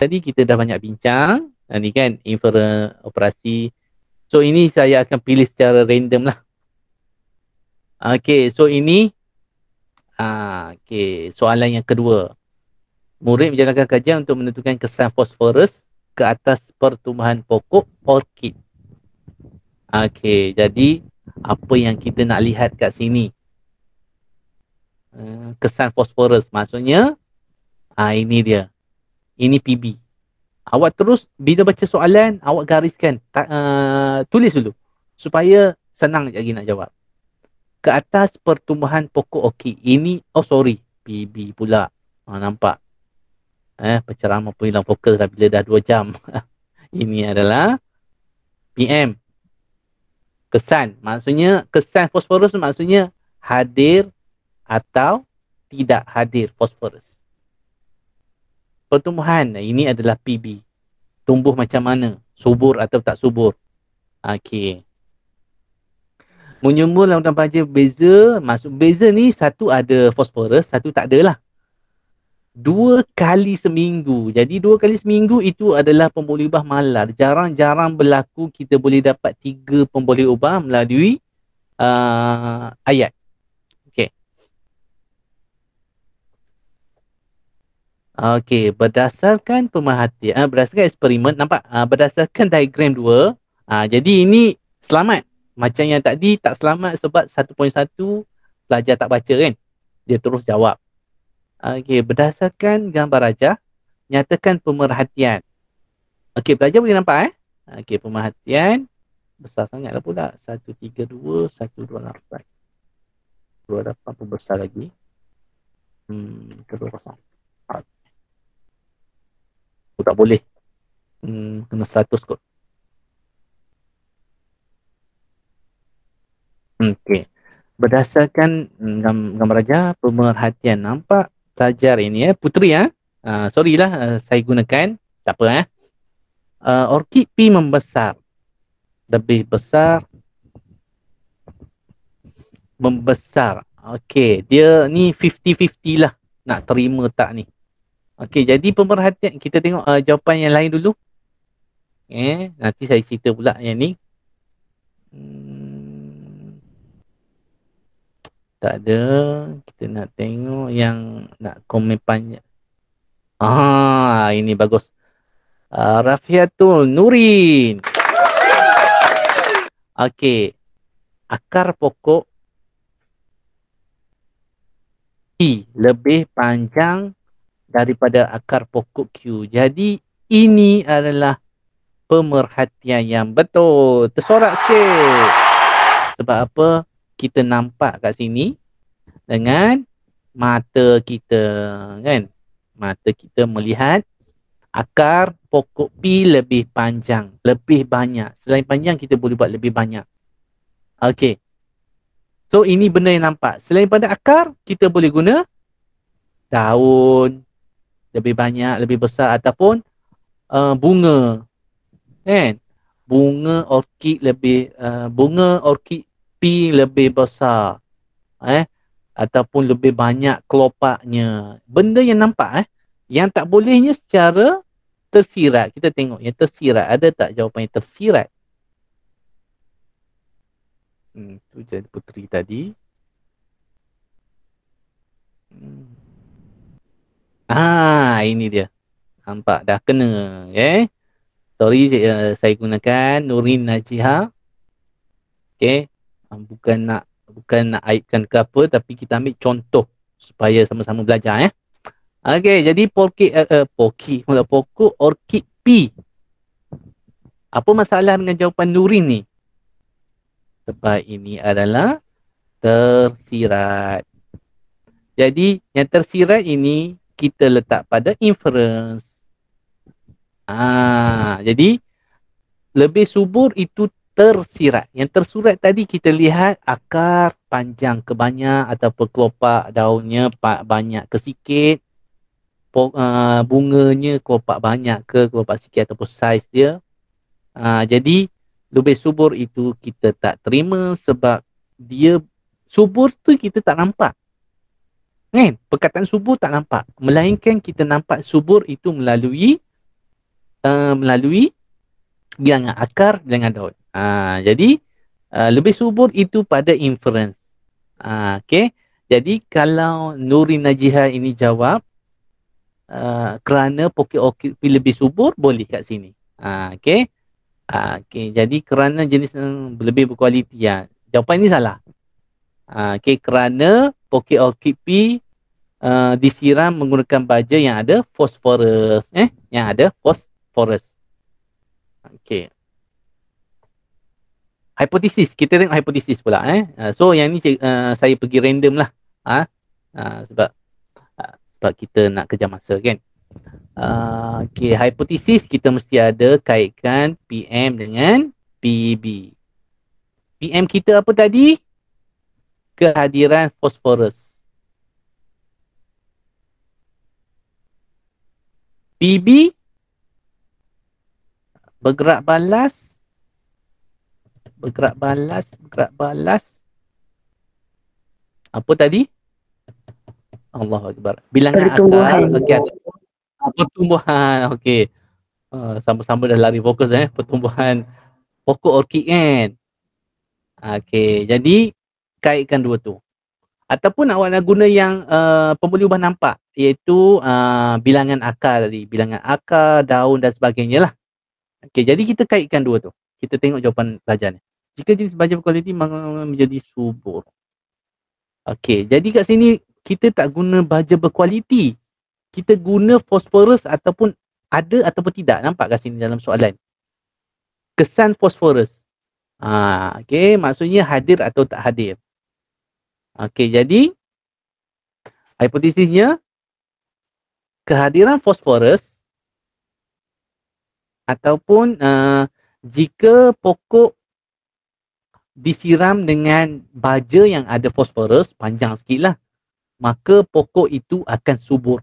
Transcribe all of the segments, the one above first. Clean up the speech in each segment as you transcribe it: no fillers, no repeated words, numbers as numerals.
Tadi kita dah banyak bincang. Ni kan inference, operasi. So ini saya akan pilih secara random lah. Okay, so ini soalan yang kedua. Murid menjalankan kajian untuk menentukan kesan fosforus ke atas pertumbuhan pokok orkid. Okay, jadi apa yang kita nak lihat kat sini? Kesan fosforus. Maksudnya, ini dia. Ini PB. Awak terus bila baca soalan, awak gariskan. Tulis dulu. Supaya senang lagi nak jawab. Ke atas pertumbuhan pokok orkid. Ini, PB pula. Nampak? Penceramah pun hilang fokus dah bila dah 2 jam. Ini adalah PM. Kesan. Maksudnya, kesan fosforus maksudnya hadir atau tidak hadir fosforus. Pertumbuhan, ini adalah PB. Tumbuh macam mana? Subur atau tak subur? Okey. Menyumbur lautan baja beza. Maksud beza ni satu ada fosforus, satu tak ada lah. 2 kali seminggu. Jadi 2 kali seminggu itu adalah pemboleh ubah malar. Jarang-jarang berlaku kita boleh dapat 3 pemboleh ubah melalui ayat. Okey, berdasarkan pemerhatian, berdasarkan eksperimen, nampak? Berdasarkan diagram 2, jadi ini selamat. Macam yang tadi tak selamat sebab 1.1 pelajar tak baca kan? Dia terus jawab. Okey, berdasarkan gambar rajah, nyatakan pemerhatian. Okey, pelajar boleh nampak Okey, pemerhatian besar sangatlah pula. 132, 128. 28 pun besar lagi. Kedua kosong. Tak boleh. Kena 100 kot. Okey. Berdasarkan gambar rajah, pemerhatian. Nampak pelajar ini puteri sorry lah saya gunakan. Tak apa orkid P membesar. Lebih besar. Membesar. Okey. Dia ni 50-50 lah. Nak terima tak ni. Okey, jadi pemerhatian, kita tengok jawapan yang lain dulu. Nanti saya cerita pula yang ni. Tak ada. Kita nak tengok yang nak komen panjang. Ini bagus. Rafiatul Nurin. Okey. Akar pokok P lebih panjang daripada akar pokok Q. Jadi ini adalah pemerhatian yang betul. Tersorak sikit. Sebab apa? Kita nampak kat sini dengan mata kita kan. Mata kita melihat akar pokok P lebih panjang, lebih banyak. Selain panjang kita boleh buat lebih banyak. Okey. So ini benda yang nampak. Selain pada akar, kita boleh guna daun lebih banyak, lebih besar ataupun bunga. Kan? Bunga orkid lebih bunga orkid P lebih besar. Ataupun lebih banyak kelopaknya. Benda yang nampak Yang tak bolehnya secara tersirat. Kita tengok yang tersirat. Ada tak jawapan yang tersirat? Itu jadi puteri tadi. Ini dia. Nampak dah kena. Sorry saya gunakan Nurin Najiha. Bukan nak aibkan ke apa, tapi kita ambil contoh supaya sama-sama belajar jadi pokok orkid P. Apa masalah dengan jawapan Nurin ni? Sebab ini adalah tersirat. Jadi yang tersirat ini kita letak pada inference. Jadi lebih subur itu tersirat. Yang tersurat tadi kita lihat akar panjang ke banyak ataupun kelopak daunnya banyak ke sikit. Bunganya kelopak banyak ke kelopak sikit ataupun saiz dia. Jadi lebih subur itu kita tak terima sebab dia subur tu kita tak nampak. Kan? Perkataan subur tak nampak. Melainkan kita nampak subur itu melalui melalui bilangan akar, bilangan daun. Jadi lebih subur itu pada inference. Okey. Jadi kalau Nurin Najihah ini jawab kerana poket OKP lebih subur, boleh kat sini. Okey. Okey. Jadi kerana jenis lebih berkualiti. Jawapan ini salah. Okey. Kerana poket OKP disiram menggunakan baja yang ada fosforus. Yang ada fosforus. Okey. Hipotesis. Kita tengok hipotesis pula. So yang ni saya pergi random lah. Sebab kita nak kejar masa kan. Okey, hipotesis kita mesti ada kaitkan PM dengan PB. PM kita apa tadi? Kehadiran fosforus. PB bergerak balas. Apa tadi? Allahu Akbar. Bilangan akar. Okey. Pertumbuhan. Okey. Sama-sama dah lari fokus pertumbuhan pokok orkid kan. Okey, jadi kaitkan dua tu. Ataupun awak nak guna yang pembuli ubah nampak, iaitu bilangan akar tadi, bilangan akar, daun dan sebagainya lah. Okey, jadi kita kaitkan dua tu. Kita tengok jawapan pelajar ni. Jika jenis baja berkualiti menjadi subur. Okey, jadi kat sini kita tak guna baja berkualiti. Kita guna fosforus ataupun ada ataupun tidak. Nampak kat sini dalam soalan. Kesan fosforus. Okey, maksudnya hadir atau tak hadir. Okey, jadi hipotesisnya kehadiran fosforus ataupun jika pokok disiram dengan baja yang ada fosforus, panjang sikit lah, maka pokok itu akan subur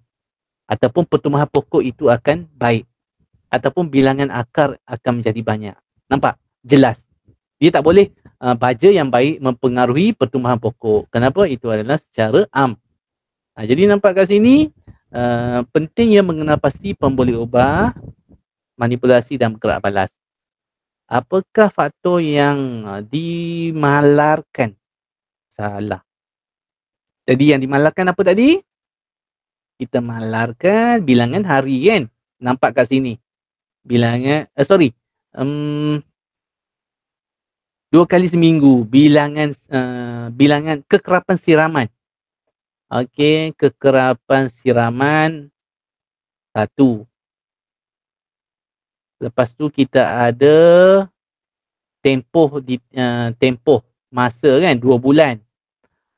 ataupun pertumbuhan pokok itu akan baik ataupun bilangan akar akan menjadi banyak. Nampak? Jelas. Dia tak boleh baja yang baik mempengaruhi pertumbuhan pokok. Kenapa? Itu adalah secara am. Jadi nampak kat sini pentingnya mengenal pasti pembuli ubah, manipulasi dan bergerak balas. Apakah faktor yang dimalarkan? Salah. Jadi yang dimalarkan apa tadi? Kita malarkan bilangan hari kan. Nampak kat sini. Bilangan, 2 kali seminggu. Bilangan kekerapan siraman. Okey, kekerapan siraman 1. Lepas tu kita ada tempoh masa kan 2 bulan.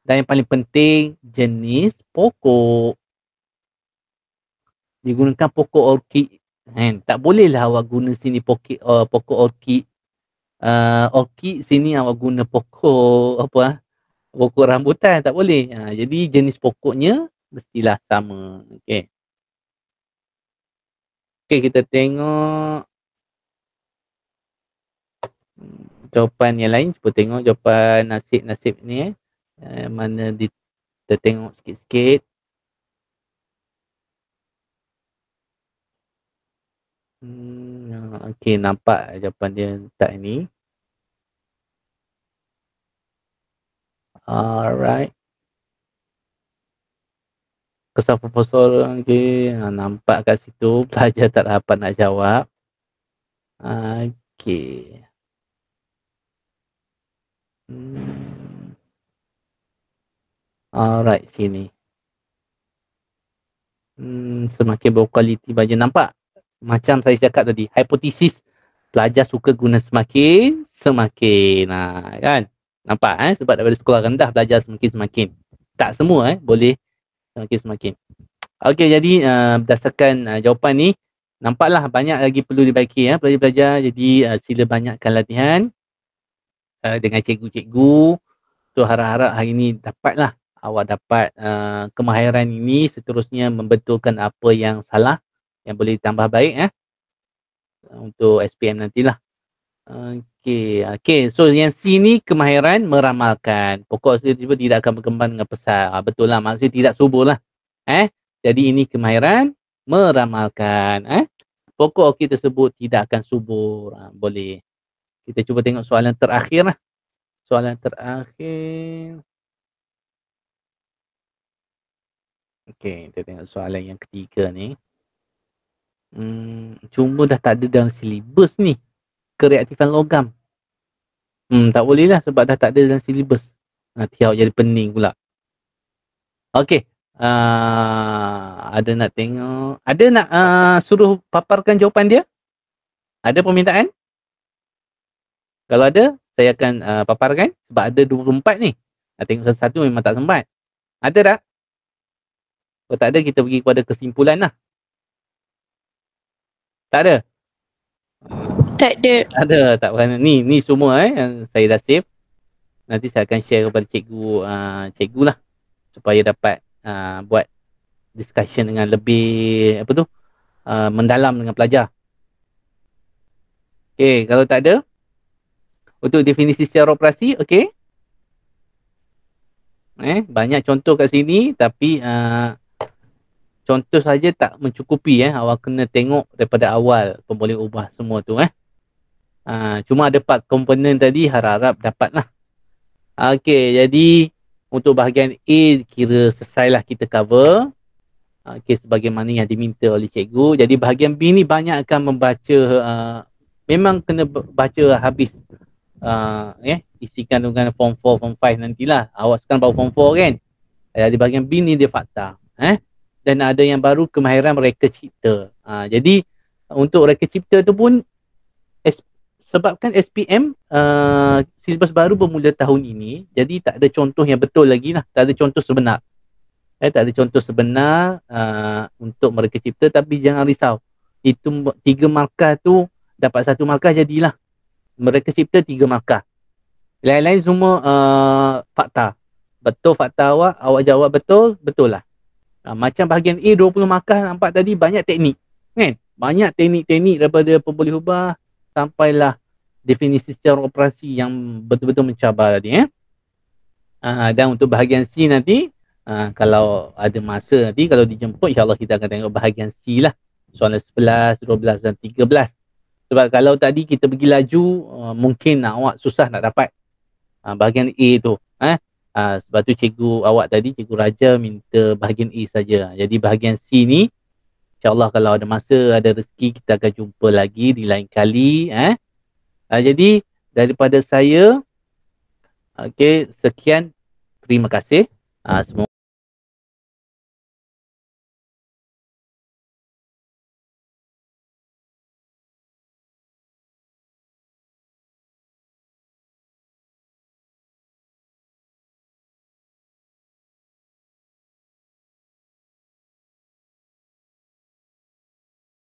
Dan yang paling penting jenis pokok. Digunakan pokok orkid kan. Tak bolehlah awak guna sini pokok orkid. Orkid sini awak guna pokok pokok rambutan, tak boleh. Jadi jenis pokoknya mestilah sama. Okey. Okey, kita tengok jawapan yang lain. Cuba tengok jawapan nasib-nasib ni mana kita tengok sikit-sikit. Okey, nampak jawapan dia tak ni. Alright. Kesan profesor, okey, nampak kat situ pelajar tak dapat nak jawab. Okey. Alright, sini. Semakin berkualiti baja. Nampak? Macam saya cakap tadi, hipotesis pelajar suka guna semakin kan? Nampak sebab daripada sekolah rendah belajar semakin. Tak semua boleh semakin. Okey, jadi berdasarkan jawapan ni, nampaklah banyak lagi perlu dibaiki pelajar-pelajar. Jadi sila banyakkan latihan dengan cikgu-cikgu. So harap-harap hari ni dapatlah awak dapat kemahiran ini, seterusnya membetulkan apa yang salah, yang boleh ditambah baik untuk SPM nantilah. Okey. So yang C ni kemahiran meramalkan. Pokok tiba-tiba tidak akan berkembang dengan pesat. Betul lah, maksudnya tidak subur lah. Jadi ini kemahiran meramalkan. pokok okey tersebut tidak akan subur. Boleh. Kita cuba tengok soalan terakhir lah. Soalan terakhir. Okey, kita tengok soalan yang ketiga ni. Cuma dah tak ada dalam silibus ni. Kereaktifan logam. Tak boleh lah sebab dah tak ada dalam silibus. Nanti awak jadi pening pula. Okey. Ada nak tengok. Ada nak suruh paparkan jawapan dia? Ada permintaan? Kalau ada, saya akan paparkan. Sebab ada 24 ni. Nak tengok satu-satu memang tak sempat. Ada tak? Kalau tak ada, kita pergi kepada kesimpulan lah. Tak ada? Tak ada. Tak ada. Tak berani. Ni semua yang saya dah save. Nanti saya akan share kepada cikgu lah. Supaya dapat buat discussion dengan lebih mendalam dengan pelajar. Okey, kalau tak ada, untuk definisi secara operasi, okey. Banyak contoh kat sini tapi contoh saja tak mencukupi. Awak kena tengok daripada awal pun boleh ubah semua tu. Cuma ada 4 komponen tadi, harap-harap dapatlah. Okey, jadi untuk bahagian A kira selesailah kita cover. Okey, sebagaimana yang diminta oleh cikgu. Jadi bahagian B ni banyak akan membaca, memang kena baca habis isi kandungan form 4, form 5 nantilah. Awak sekarang baru form 4 kan. Jadi bahagian B ni dia fakta. Dan ada yang baru, kemahiran reka cipta. Jadi untuk reka cipta tu pun sebabkan SPM silibus baru bermula tahun ini, jadi tak ada contoh yang betul lagi lah. Tak ada contoh sebenar. Tak ada contoh sebenar untuk mereka cipta. Tapi jangan risau. Itu 3 markah tu dapat 1 markah jadilah. Mereka cipta 3 markah. Lain-lain semua fakta. Betul fakta awak jawab betul, betul lah. Macam bahagian A 20 markah nampak tadi banyak teknik. Kan? Banyak teknik-teknik daripada pemboleh ubah sampailah definisi secara operasi yang betul-betul mencabar tadi. Dan untuk bahagian C nanti, kalau ada masa nanti, kalau dijemput, insyaAllah kita akan tengok bahagian C lah. Soalan 11, 12 dan 13. Sebab kalau tadi kita pergi laju, mungkin awak susah nak dapat bahagian A tu. Sebab tu cikgu awak tadi, cikgu Raja minta bahagian A saja. Jadi bahagian C ni, insyaAllah kalau ada masa, ada rezeki, kita akan jumpa lagi di lain kali. Jadi daripada saya, okey, sekian. Terima kasih. Semua